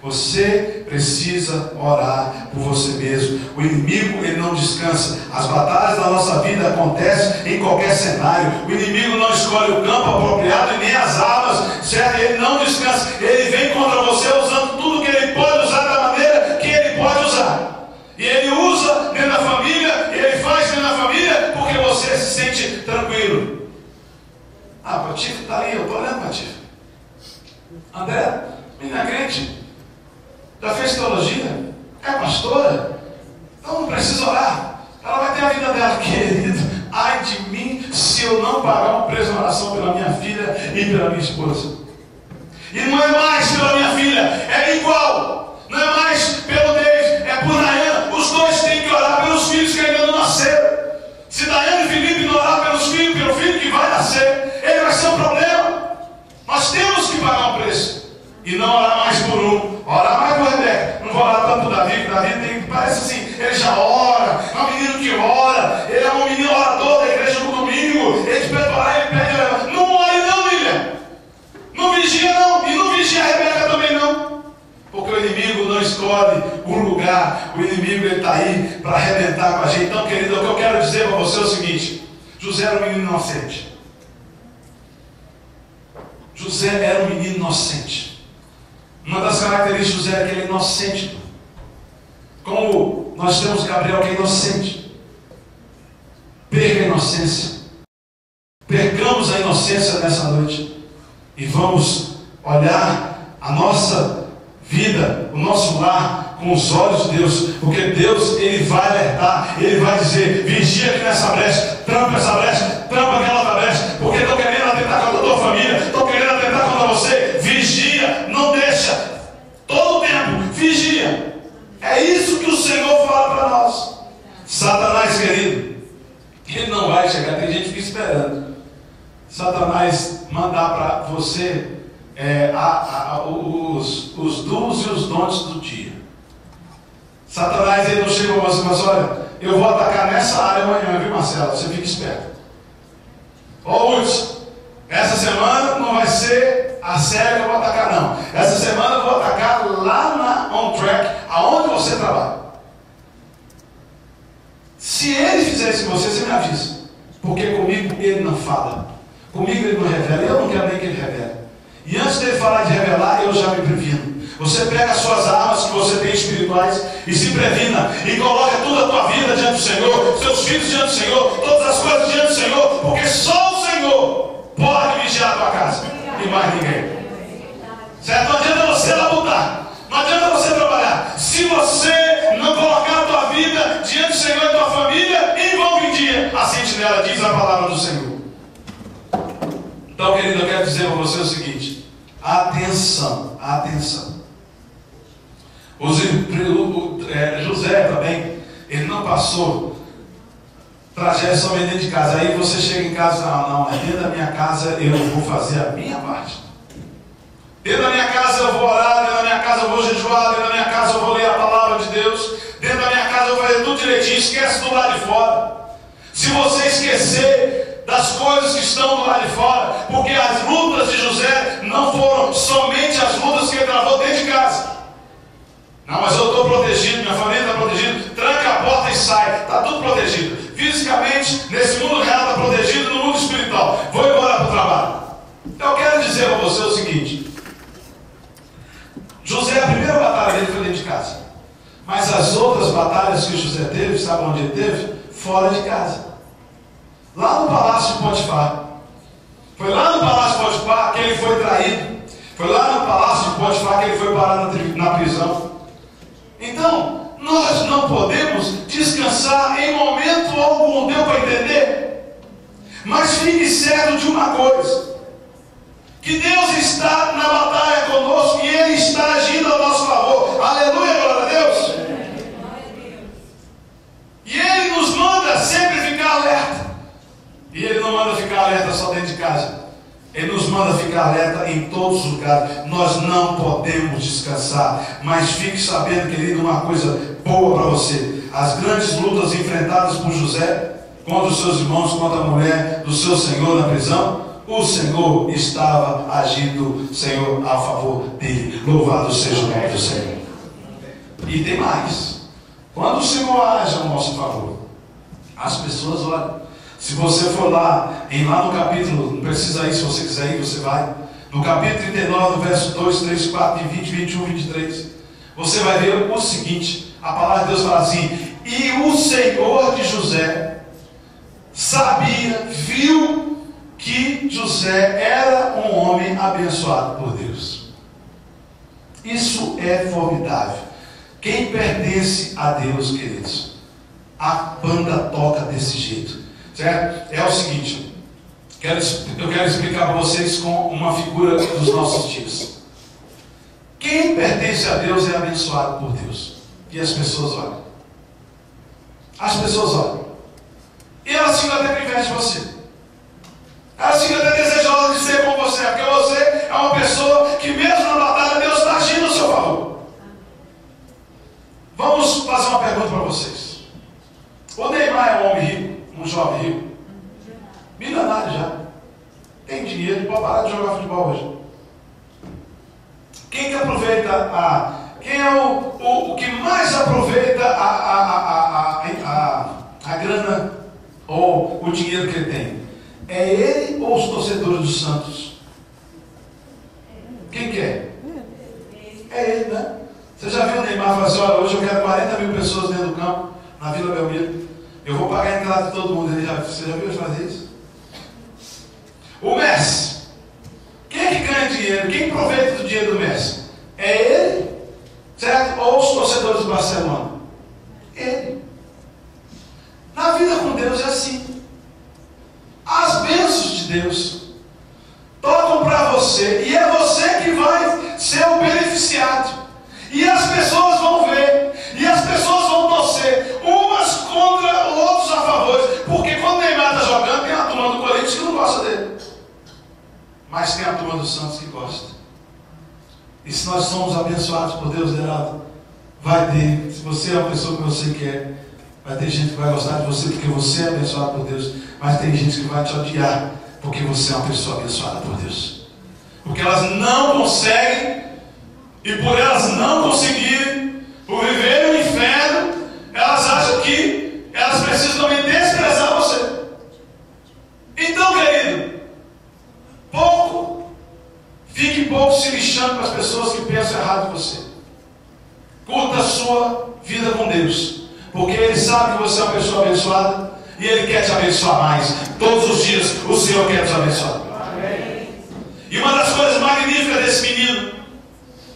Você precisa orar por você mesmo. O inimigo, ele não descansa. As batalhas da nossa vida acontecem em qualquer cenário. O inimigo não escolhe o campo apropriado e nem as armas, certo? Ele não descansa. Ele vem contra você usando tudo que ele pode usar da maneira que ele pode usar. E ele usa dentro da família, e ele faz dentro da família porque você se sente tranquilo. Ah, Patife está ali, eu estou olhando, Patife. André, menina crente, já fez teologia, é pastora, então não precisa orar, ela vai ter a vida dela. Querido, ai de mim se eu não pagar um preço de oração pela minha filha e pela minha esposa. E não é mais pela minha filha, é igual, não é mais pelo David, é por Dayana. Os dois têm que orar pelos filhos que ainda não nasceram. Se Dayana e Felipe não orar pelos filhos, pelo filho que vai nascer, ele vai ser um problema. Nós temos que pagar um preço. E não orar mais por um, orar mais por Rebeca. Não vou orar tanto por Davi, que Davi tem, parece assim, ele já ora, é um menino que ora, ele é um menino orador da igreja no domingo, ele pede orar, ele pede orar. Não ore não, William. Não vigia não, e não vigia a Rebeca também não. Porque o inimigo não escolhe um lugar, o inimigo está aí para arrebentar com a gente. Então, querido, o que eu quero dizer para você é o seguinte: José era um menino inocente. José era um menino inocente. Uma das características de José é que ele é inocente. Como nós temos Gabriel, que é inocente. Perca a inocência. Percamos a inocência nessa noite. E vamos olhar a nossa vida, o nosso lar, com os olhos de Deus. Porque Deus, ele vai alertar. Ele vai dizer: vigia aqui nessa brecha, trampa essa brecha, trampa aquela outra brecha. Porque estão querendo atentar contra a tua família, estão querendo atentar contra você. Vigia, não deixa. Todo o tempo, vigia. É isso que o Senhor fala para nós. Satanás, querido, ele não vai chegar. Tem gente que fica esperando Satanás mandar para você os dons e os dons do dia. Satanás, ele não chega para você e fala assim: olha, eu vou atacar nessa área amanhã, viu, Marcelo? Você fica esperto. Ô, Hudson, essa semana não vai ser a série que eu vou atacar, não. Essa semana eu vou atacar lá na On Track, aonde você trabalha. Se ele fizer isso com você, você me avisa. Porque comigo ele não fala. Comigo ele não revela. Eu não quero nem que ele revele. E antes dele falar de revelar, eu já me previno. Você pega as suas armas que você tem espirituais e se previna. E coloca toda a tua vida diante do Senhor, seus filhos diante do Senhor, todas as coisas diante do Senhor. Porque só o Senhor pode vigiar a tua casa. E mais ninguém. Certo? Não adianta você labutar. Não adianta você trabalhar. Se você não colocar a tua vida diante do Senhor e tua família, em vão vigia a sentinela, diz a palavra do Senhor. Então, querido, eu quero dizer para você o seguinte: atenção, atenção. José também, ele não passou tragédia somente dentro de casa. Aí você chega em casa e fala: não, dentro da minha casa eu vou fazer a minha parte. Dentro da minha casa eu vou orar, dentro da minha casa eu vou jejuar, dentro da minha casa eu vou ler a palavra de Deus, dentro da minha casa eu vou fazer tudo direitinho. Esquece do lado de fora. Se você esquecer das coisas que estão do lado de fora, porque as lutas de José não foram somente as lutas que ele travou dentro de casa. Não, mas eu estou protegido, minha família está protegida. Tranca a porta e sai, está tudo protegido. Fisicamente, nesse mundo real está protegido, no mundo espiritual. Vou embora para o trabalho. palácio de Potifar. Foi lá no palácio de Potifar que ele foi traído. Foi lá no palácio de Potifar que ele foi parar na prisão. Então, nós não podemos descansar em momento algum. Deu para entender? Mas fique certo de uma coisa: que Deus está na batalha conosco e Ele está agindo a nosso favor. Aleluia, glória a Deus. E Ele nos manda sempre ficar alerta. E Ele não manda ficar alerta só dentro de casa. Ele nos manda ficar alerta em todos os lugares. Nós não podemos descansar. Mas fique sabendo, querido, uma coisa boa para você. As grandes lutas enfrentadas por José contra os seus irmãos, contra a mulher do seu senhor na prisão, o Senhor estava agindo, Senhor, a favor dele. Louvado seja o nome do Senhor. E tem mais. Quando o Senhor age a nosso favor, as pessoas olham. Se você for lá no capítulo, não precisa ir, se você quiser ir, você vai. No capítulo 39, no verso 2, 3, 4, 20, 21, 23, você vai ver o seguinte: a palavra de Deus fala assim: e o Senhor de José sabia, viu que José era um homem abençoado por Deus. Isso é formidável. Quem pertence a Deus, queridos, a banda toca desse jeito. Certo? É o seguinte, eu quero explicar para vocês com uma figura dos nossos dias. Quem pertence a Deus é abençoado por Deus. E as pessoas olham. As pessoas olham. E elas ficam até com inveja de você. Elas ficam até desejosas de ser como você, porque você é uma pessoa que mesmo na batalha Deus está agindo a seu favor. Vamos fazer uma pergunta para vocês. O Neymar é um homem rico? Um jovem rico, milionário já, tem dinheiro, pode parar de jogar futebol hoje. Quem que aproveita quem é o que mais aproveita a grana ou o dinheiro que ele tem? É ele ou os torcedores dos Santos? Quem que é? É ele, né? Você já viu o Neymar falar assim: olha, hoje eu quero 40 mil pessoas dentro do campo, na Vila Belmiro. Eu vou pagar a entrada de todo mundo. Você já viu ele fazer isso? O Messi. Quem é que ganha dinheiro? Quem aproveita do dinheiro do Messi? É ele? Certo? Ou os torcedores do Barcelona? Ele. Na vida com Deus é assim. As bênçãos de Deus tocam para você. E é você que vai ser o beneficiado. E as pessoas vão ver. E as pessoas vão torcer. Umas contra outros a favor. Porque quando o Neymar está jogando, tem a turma do Corinthians que não gosta dele. Mas tem a turma do Santos que gosta. E se nós somos abençoados por Deus, Geraldo, vai ter, se você é uma pessoa que você quer, vai ter gente que vai gostar de você porque você é abençoado por Deus. Mas tem gente que vai te odiar porque você é uma pessoa abençoada por Deus. Porque elas não conseguem, e por elas não conseguirem, por viver no inferno, elas acham que elas precisam também desprezar você. Então, querido, fique pouco se lixando para as pessoas que pensam errado de você. Curta a sua vida com Deus, porque Ele sabe que você é uma pessoa abençoada e Ele quer te abençoar mais. Todos os dias o Senhor quer te abençoar. Amém. E uma das coisas magníficas desse menino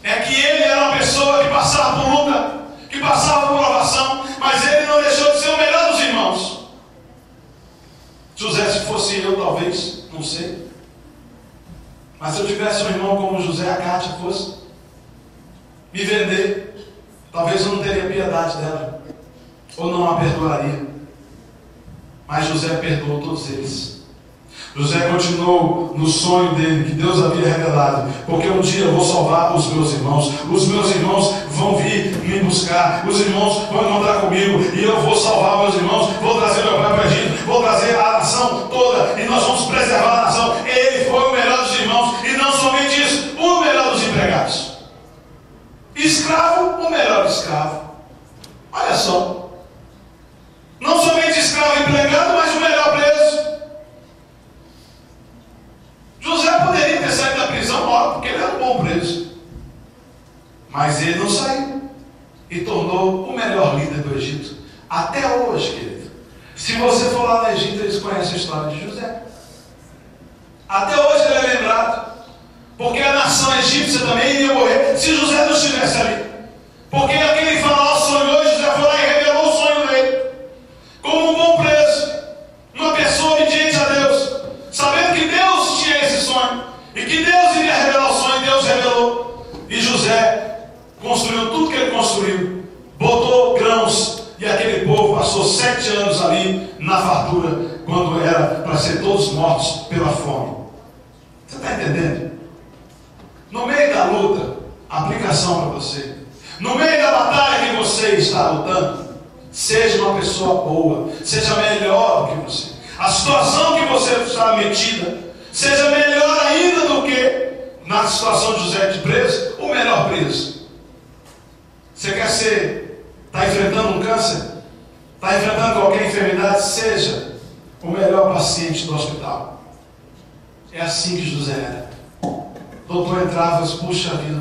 é que ele era uma pessoa que passava por luta, que passava por provação, mas ele não deixou de ser o melhor dos irmãos. José, se fosse eu, talvez, não sei. Mas se eu tivesse um irmão como José, a Cátia fosse me vender, talvez eu não teria piedade dela, ou não a perdoaria. Mas José perdoou todos eles. José continuou no sonho dele, que Deus havia revelado, porque um dia eu vou salvar os meus irmãos vão vir me buscar, os irmãos vão encontrar comigo, e eu vou salvar meus irmãos, vou trazer meu pai para o Egito, vou trazer a nação toda, e nós vamos preservar a nação. Ele foi o melhor dos irmãos, e não somente isso, o melhor dos empregados. Escravo, o melhor escravo. Olha só, não somente escravo e empregado, mas o melhor preso. José poderia ter saído da prisão, óbvio, porque ele era um bom preso. Mas ele não saiu e tornou o melhor líder do Egito. Até hoje, querido. Se você for lá no Egito, eles conhecem a história de José. Até hoje ele é lembrado. Porque a nação egípcia também iria morrer se José não estivesse ali. Porque aquele faraó sonhou e José foi lá e revelou o sonho dele. Como um bom preso, uma pessoa obediente a Deus, sabendo que Deus tinha esse sonho e que Deus iria revelar o sonho, Deus revelou. E José construiu tudo que ele construiu, botou grãos, e aquele povo passou 7 anos ali na fartura, quando era para ser todos mortos pela fome. Você está entendendo? No meio da luta, aplicação para você. No meio da batalha que você está lutando, seja uma pessoa boa, seja melhor do que você. A situação que você está metida, seja melhor ainda do que na situação de José de preso, ou melhor preso. Você quer está enfrentando um câncer? Está enfrentando qualquer enfermidade? Seja o melhor paciente do hospital. É assim que José era. O doutor entrava e disse, puxa vida,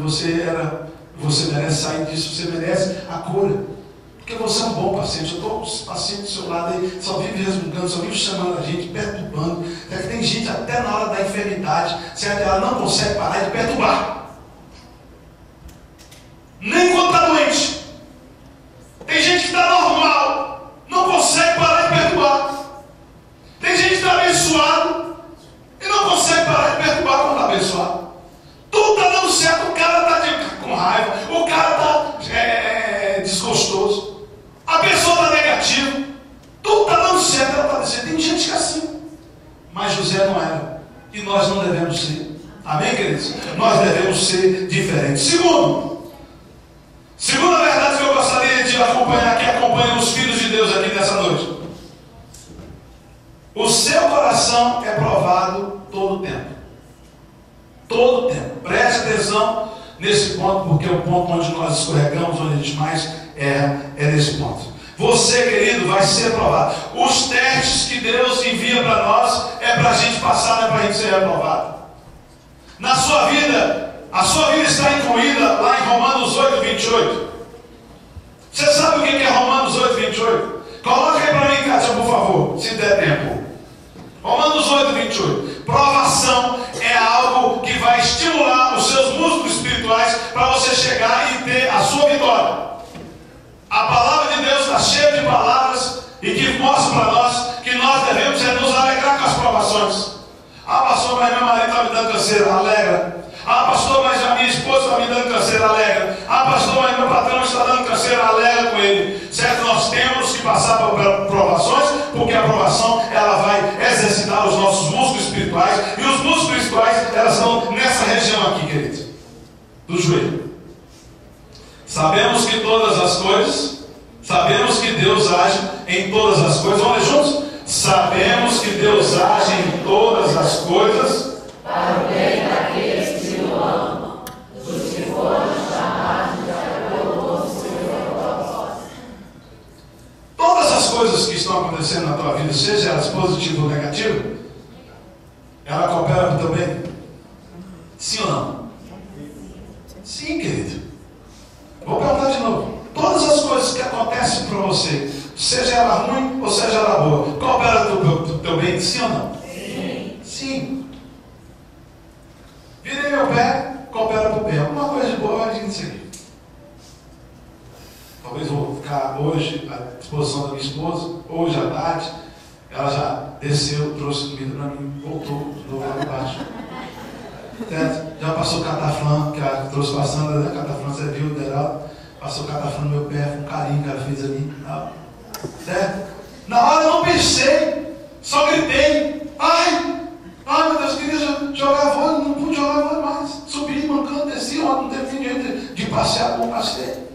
você merece sair disso, você merece a cura. Porque você é um bom paciente. Eu estou com os pacientes do seu lado aí, só vive resmungando, só vive chamando a gente, perturbando. É que tem gente até na hora da enfermidade, certo? Ela não consegue parar de perturbar. Nem quando está doente. Tem gente que está normal, não consegue parar de perturbar. Tem gente que está abençoado e não consegue parar de perturbar quando está abençoado. Tudo está dando certo, o cara está com raiva, o cara está desgostoso, a pessoa está negativa, tudo está dando certo, ela está dizendo. Tem gente que é assim, mas José não era, e nós não devemos ser. Amém, queridos? Nós devemos ser diferentes. Segunda verdade que eu gostaria de acompanhar, que acompanha os filhos de Deus aqui nessa noite. O seu coração é provado todo o tempo. Todo o tempo. Preste atenção nesse ponto, porque é o ponto onde nós escorregamos, onde a gente mais erra, é nesse ponto. Você, querido, vai ser provado. Os testes que Deus envia para nós é para a gente passar, não é para a gente ser reprovado. Na sua vida, a sua vida está incluída lá em Romanos 8, 28. Você sabe o que é Romanos 8, 28? Coloca aí para mim, Kátia, por favor, se der tempo. Romanos 8, 28. Provação é algo que vai estimular os seus músculos espirituais para você chegar e ter a sua vitória. A palavra de Deus está cheia de palavras e que mostra para nós que nós devemos nos alegrar com as provações. Ah, pastor, mas meu marido está me dando canseira, alegra. Ah, pastor, mas a minha esposa está me dando canseira, alegra. Ah, pastor, mas meu patrão está dando canseira, alegra com ele. Certo? Nós temos que passar por provações, porque a provação ela vai exercitar os nossos músculos espirituais. E os músculos espirituais, elas estão nessa região aqui, querido, do joelho. Sabemos que todas as coisas, sabemos que Deus age em todas as coisas. Vamos ler juntos? Sabemos que Deus age em todas as coisas para o bem daqueles que o amam, dos que foram chamados de acordo com o seu propósito. Todas as coisas que estão acontecendo na tua vida, seja elas positivas ou negativas, ela coopera para o teu bem? Sim ou não? Sim, querido. Vou perguntar de novo. Todas as coisas que acontecem para você, seja ela ruim ou seja ela boa, coopera para o teu bem? Sim ou não? Sim. Sim. Virei meu pé, coopera para o bem. Alguma coisa de boa vai vir disso aqui. Talvez eu vou ficar hoje à disposição da minha esposa, hoje à tarde. Ela já desceu, trouxe comida para mim, voltou de novo lá embaixo. Certo? Já passou cataflã, que ela trouxe passando, né? Cataflã, você viu o Deraldo? Passou cataflã no meu pé, foi um carinho que ela fez ali. Certo? Na hora eu não pensei, só gritei. Ai, meu Deus, queria jogar vôlei, não pude jogar vôlei mais. Subi, mancando, desci, não teve jeito de passear como passei.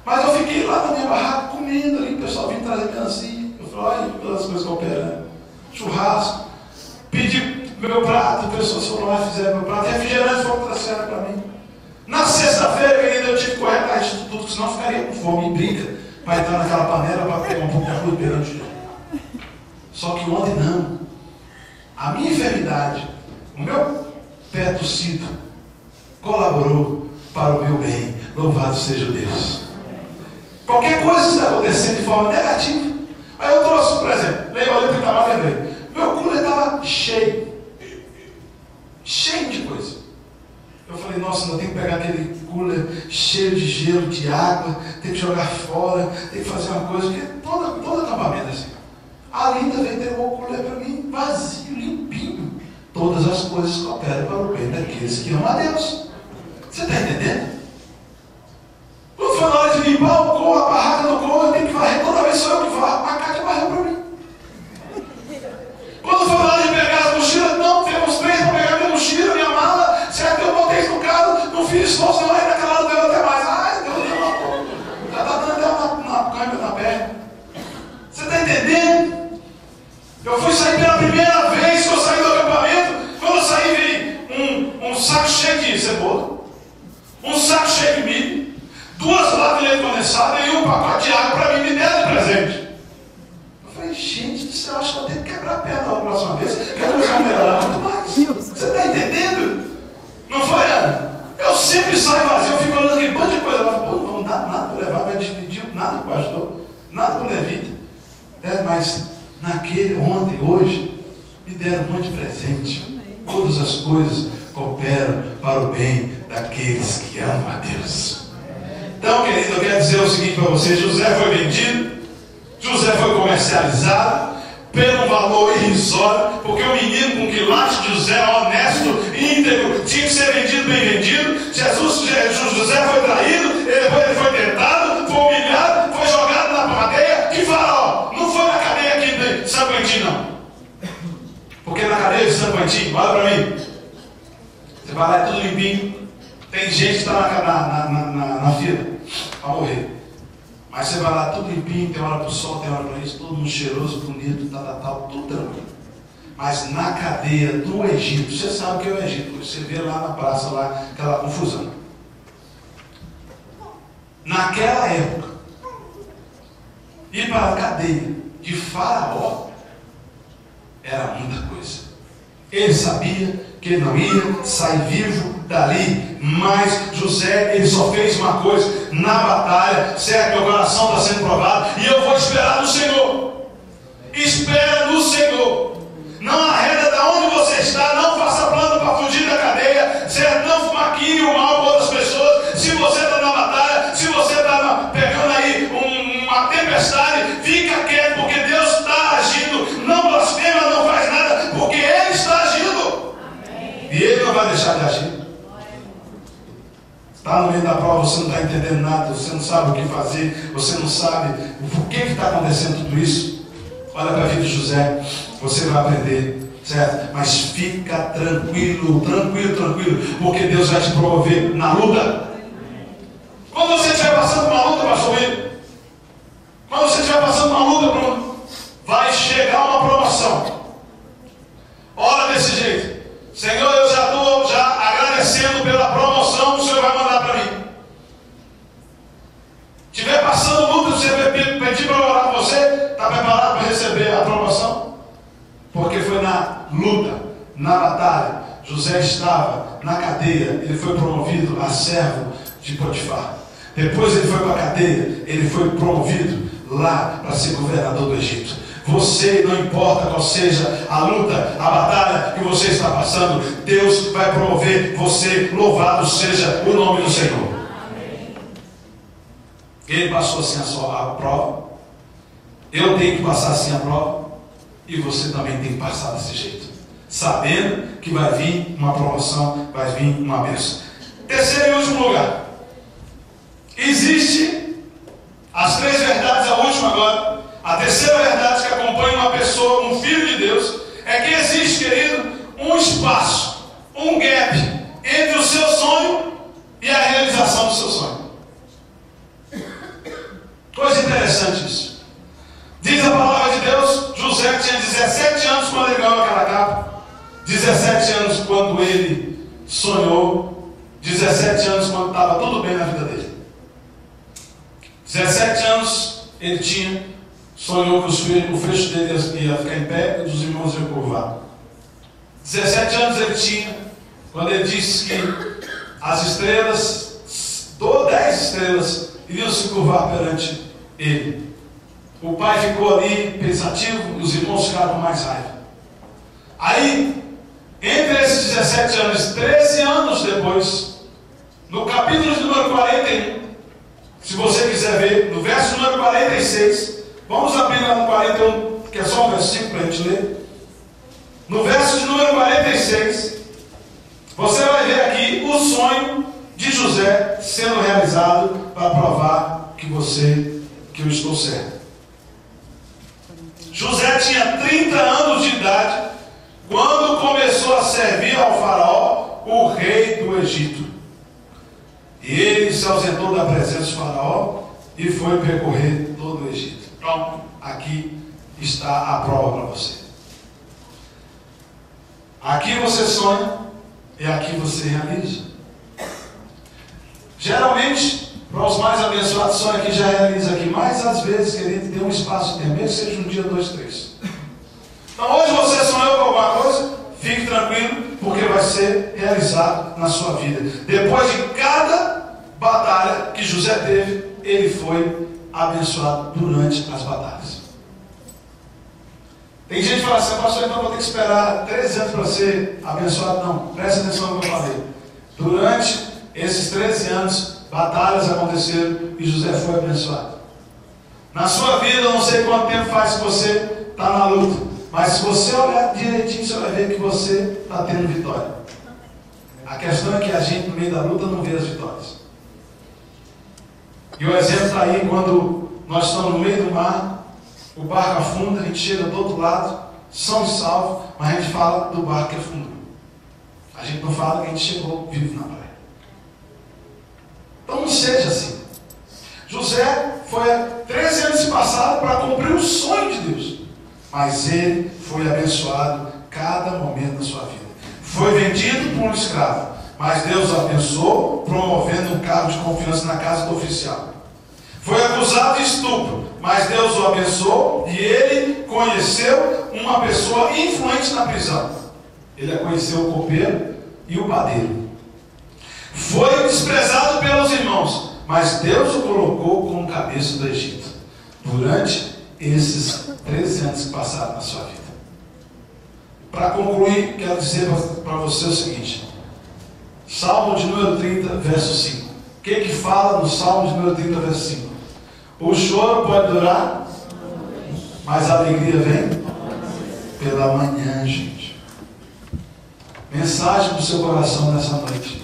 Mas eu fiquei lá na minha barraca comendo ali, o pessoal vinha trazer melancia. Eu falei, olha, todas as coisas cooperando. Churrasco, pedi meu prato, o pessoal foram lá e fizeram meu prato. Refrigerante foi trouxeram para mim. Na sexta-feira, querido, eu tive que correr atrás de tudo, senão eu ficaria com fome e briga para entrar naquela panela para pegar um pouco de arroz perante. Só que ontem não. A minha enfermidade, o meu pé torcido, colaborou para o meu bem. Louvado seja Deus. Qualquer coisa está acontecendo de forma negativa. Aí eu trouxe, por exemplo, eu olhei para o tamanho e lembrei. Meu cooler estava cheio. cheio de gelo, de água, tem que jogar fora, tem que fazer uma coisa, porque todo acampamento é assim. A Linda veio ter um oculé para mim, vazio, limpinho. Todas as coisas cooperam para o bem daqueles que amam a Deus. Você está entendendo? Quando foi na hora de limpar o coro, a barraca do coro, eu tenho que varrer, toda vez sou eu que varro, a Cátia varreu para mim. Quando foi na hora de pegar as mochilas, não, temos 3 para pegar minha mochila, minha mala, certo? Eu botei isso no carro, não fiz esforço, não, aí naquela hora deu até mais. Ai, Deus, já está dando até uma câimbra na perna. Você está entendendo? Eu fui sair pela primeira vez que eu saí do acampamento. Quando eu saí, veio um saco cheio de cebola, um saco cheio de milho, 2 latas de leite condensado e um pacote de água para mim, me deram de presente. Eu falei, gente do céu, acho que eu tenho que quebrar a perna da próxima vez, que a coisa vai melhorar muito mais. Você está entendendo? Não foi, Ana? Eu sempre saio vazio, eu fico olhando aquele monte de coisa. Eu falo, pô, não vamos dar nada para levar, vai dividir nada com o pastor, nada com o levita. Mas naquele, ontem, hoje, me deram um monte de presente. Todas as coisas cooperam para o bem daqueles que amam a Deus. Então, querido, eu quero dizer o seguinte para você: José foi vendido, José foi comercializado pelo valor irrisório, porque o menino com quilate de José, honesto, íntegro, tinha que ser vendido, bem vendido. José foi traído, ele foi tentado, foi humilhado, foi jogado na cadeia. Que farol? Não foi na cadeia aqui de São Quentin, não. Porque na cadeia de São Quentin, olha para mim, você vai lá, é tudo limpinho. Tem gente que está na fila para morrer. Mas você vai lá, tudo limpinho, tem hora para o sol, tem hora para isso, todo mundo cheiroso, bonito, tal, tudo tranquilo. Mas na cadeia do Egito, você sabe o que é o Egito, você vê lá na praça, lá, aquela confusão. Naquela época, ir para a cadeia de Faraó era muita coisa. Ele sabia que ele não ia sair vivo dali, mas José, ele só fez uma coisa na batalha, certo? Meu coração está sendo provado e eu vou esperar no Senhor. Espera no Senhor. Não arreda de onde você está, não faça plano para fugir da cadeia, certo? Não maquine o mal com outras pessoas. Se você está na batalha, se você está pegando aí uma tempestade, fica quieto, porque Deus está agindo. Não blasfema, não faz nada, porque Ele está agindo. Amém. E Ele não vai deixar de agir. Está no meio da prova, você não está entendendo nada, você não sabe o que fazer, você não sabe por que está acontecendo tudo isso. Olha para a vida de José, você vai aprender, certo? Mas fica tranquilo, porque Deus vai te promover na luta. Quando você estiver passando uma luta, pastor Will, quando você estiver passando uma luta, Bruno, vai chegar uma promoção. Ora desse jeito: Senhor, eu já estou agradecendo pela promoção que o Senhor vai mandar para mim. Estiver passando luta, você pedir para orar por você, está preparado para receber a promoção? Porque foi na luta, na batalha. José estava na cadeia, ele foi promovido a servo de Potifar. Depois ele foi para a cadeia, ele foi promovido lá para ser governador do Egito. Você, não importa qual seja a luta, a batalha que você está passando, Deus vai promover você. Louvado seja o nome do Senhor. Amém. Ele passou assim a prova. Eu tenho que passar assim a prova. E você também tem que passar desse jeito, sabendo que vai vir uma promoção, vai vir uma bênção. Terceiro e último lugar. Existe as 3 verdades, a última agora. A terceira verdade que acompanha uma pessoa, um filho de Deus, é que existe, querido, um espaço, um gap entre o seu sonho e a realização do seu sonho. Coisa interessante isso. Diz a palavra de Deus, José tinha 17 anos quando ele ganhou aquela capa, 17 anos quando ele sonhou, 17 anos quando estava tudo bem na vida dele. 17 anos ele tinha. Sonhou que o fecho dele ia ficar em pé e dos irmãos iam curvar. 17 anos ele tinha, quando ele disse que as estrelas, 10 estrelas, iriam se curvar perante ele. O pai ficou ali pensativo, os irmãos ficaram com mais raiva. Aí, entre esses 17 anos, 13 anos depois, no capítulo de número 41, se você quiser ver, no verso número 46, vamos abrir lá no 41, que é só um versículo para a gente ler. No verso de número 46, você vai ver aqui o sonho de José sendo realizado para provar que eu estou certo. José tinha 30 anos de idade quando começou a servir ao faraó, o rei do Egito. E ele se ausentou da presença do faraó e foi percorrer todo o Egito. Então, aqui está a prova para você. Aqui você sonha e aqui você realiza. Geralmente, para os mais abençoados, sonha aqui já realiza aqui. Mas às vezes, querido, tem um espaço de tempo, mesmo que seja um dia, 2, 3. Então hoje você sonhou com alguma coisa, fique tranquilo, porque vai ser realizado na sua vida. Depois de cada batalha que José teve, ele foi abençoado durante as batalhas. Tem gente que fala assim, pastor, então vou ter que esperar 13 anos para ser abençoado. Não, presta atenção no que eu falei. Durante esses 13 anos, batalhas aconteceram e José foi abençoado. Na sua vida, eu não sei quanto tempo faz que você está na luta, mas se você olhar direitinho, você vai ver que você está tendo vitória. A questão é que a gente, no meio da luta, não vê as vitórias. E o exemplo está aí, quando nós estamos no meio do mar, o barco afunda, a gente chega do outro lado, são e salvos, mas a gente fala do barco que afundou. A gente não fala que a gente chegou vivo na praia. Então não seja assim. José foi 13 anos se passaram para cumprir o sonho de Deus, mas ele foi abençoado cada momento da sua vida. Foi vendido por um escravo, mas Deus o abençoou, promovendo um cargo de confiança na casa do oficial. Foi acusado de estupro, mas Deus o abençoou e ele conheceu uma pessoa influente na prisão. Ele conheceu o copeiro e o padeiro. Foi desprezado pelos irmãos, mas Deus o colocou como cabeça do Egito, durante esses 13 anos que passaram na sua vida. Para concluir, quero dizer para você o seguinte: Salmo de número 30, verso 5. O que fala no Salmo de número 30, verso 5? O choro pode durar, mas a alegria vem pela manhã, gente. Mensagem para o seu coração nessa noite.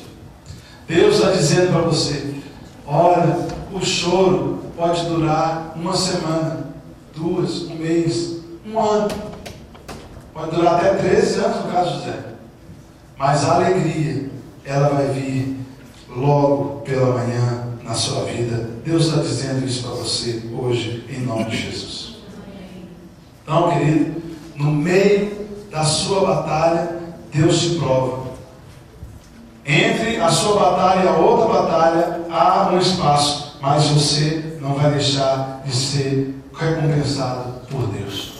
Deus está dizendo para você: olha, o choro pode durar uma semana, 2, um mês, um ano. Pode durar até 13 anos no caso de José. Mas a alegria, ela vai vir logo pela manhã na sua vida. Deus está dizendo isso para você hoje, em nome de Jesus. Então, querido, no meio da sua batalha, Deus te prova. Entre a sua batalha e a outra batalha, há um espaço, mas você não vai deixar de ser recompensado por Deus.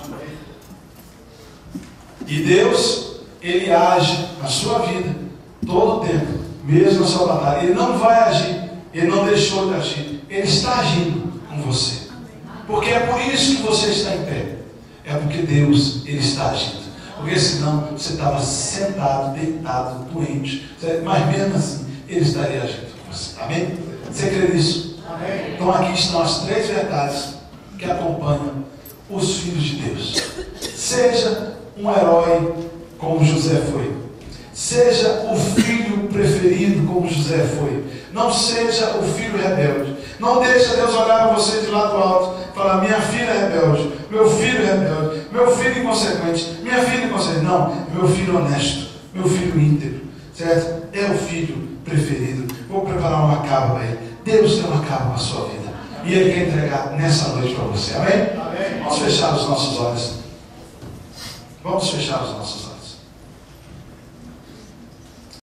E Deus, Ele age na sua vida todo o tempo, mesmo na sua batalha. Ele não vai agir, Ele não deixou de agir, Ele está agindo com você. Porque é por isso que você está em pé. É porque Deus, Ele está agindo. Porque senão você estava sentado, deitado, doente. Mas mesmo assim, Ele estaria agindo com você. Amém? Você crê nisso? Amém. Então aqui estão as 3 verdades que acompanham os filhos de Deus. Seja um herói como José foi. Seja o filho preferido como José foi. Não seja o filho rebelde. Não deixe Deus olhar para você de lado alto e falar: minha filha é rebelde, meu filho é rebelde, meu filho inconsequente, minha filha inconsequente. Não, meu filho honesto, meu filho íntegro, certo? É o filho preferido. Vou preparar uma capa para ele. Deus tem uma capa para a sua vida e Ele quer entregar nessa noite para você. Amém? Amém? Vamos fechar os nossos olhos. Vamos fechar os nossos olhos.